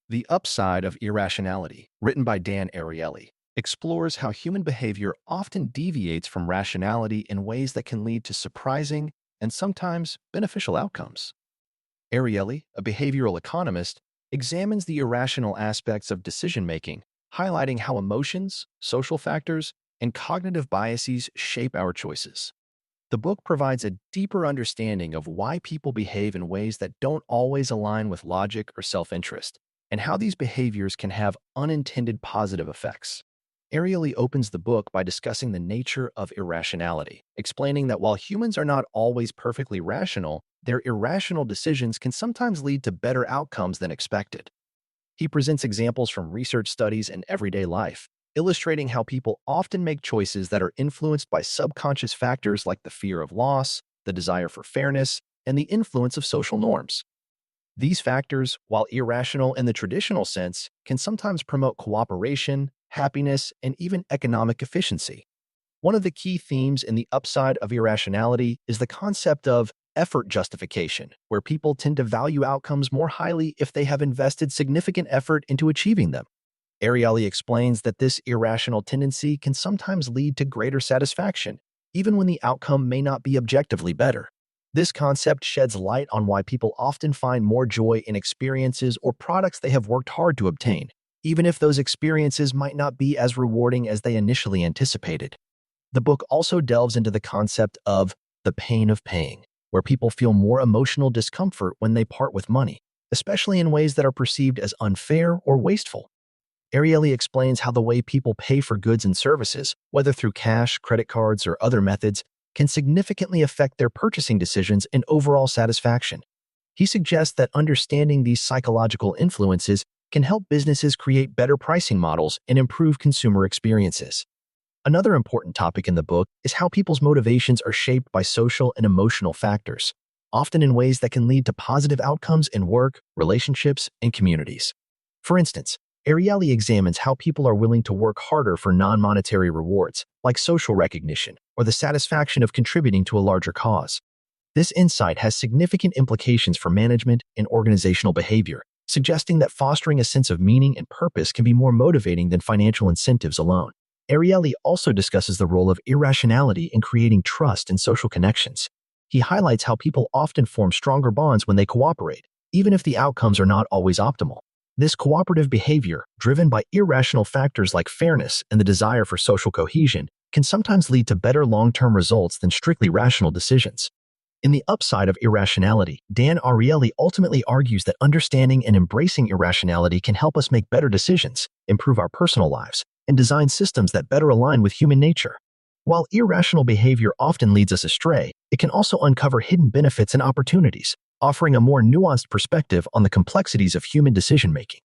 The Upside of Irrationality, written by Dan Ariely, explores how human behavior often deviates from rationality in ways that can lead to surprising and sometimes beneficial outcomes. Ariely, a behavioral economist, examines the irrational aspects of decision-making, highlighting how emotions, social factors, and cognitive biases shape our choices. The book provides a deeper understanding of why people behave in ways that don't always align with logic or self-interest, and how these behaviors can have unintended positive effects. Ariely opens the book by discussing the nature of irrationality, explaining that while humans are not always perfectly rational, their irrational decisions can sometimes lead to better outcomes than expected. He presents examples from research studies and everyday life, illustrating how people often make choices that are influenced by subconscious factors like the fear of loss, the desire for fairness, and the influence of social norms. These factors, while irrational in the traditional sense, can sometimes promote cooperation, happiness, and even economic efficiency. One of the key themes in The Upside of Irrationality is the concept of effort justification, where people tend to value outcomes more highly if they have invested significant effort into achieving them. Ariely explains that this irrational tendency can sometimes lead to greater satisfaction, even when the outcome may not be objectively better. This concept sheds light on why people often find more joy in experiences or products they have worked hard to obtain, even if those experiences might not be as rewarding as they initially anticipated. The book also delves into the concept of the pain of paying, where people feel more emotional discomfort when they part with money, especially in ways that are perceived as unfair or wasteful. Ariely explains how the way people pay for goods and services, whether through cash, credit cards, or other methods, can significantly affect their purchasing decisions and overall satisfaction. He suggests that understanding these psychological influences can help businesses create better pricing models and improve consumer experiences. Another important topic in the book is how people's motivations are shaped by social and emotional factors, often in ways that can lead to positive outcomes in work, relationships, and communities. For instance, Ariely examines how people are willing to work harder for non-monetary rewards, like social recognition or the satisfaction of contributing to a larger cause. This insight has significant implications for management and organizational behavior, suggesting that fostering a sense of meaning and purpose can be more motivating than financial incentives alone. Ariely also discusses the role of irrationality in creating trust and social connections. He highlights how people often form stronger bonds when they cooperate, even if the outcomes are not always optimal. This cooperative behavior, driven by irrational factors like fairness and the desire for social cohesion, can sometimes lead to better long-term results than strictly rational decisions. In The Upside of Irrationality, Dan Ariely ultimately argues that understanding and embracing irrationality can help us make better decisions, improve our personal lives, and design systems that better align with human nature. While irrational behavior often leads us astray, it can also uncover hidden benefits and opportunities, offering a more nuanced perspective on the complexities of human decision-making.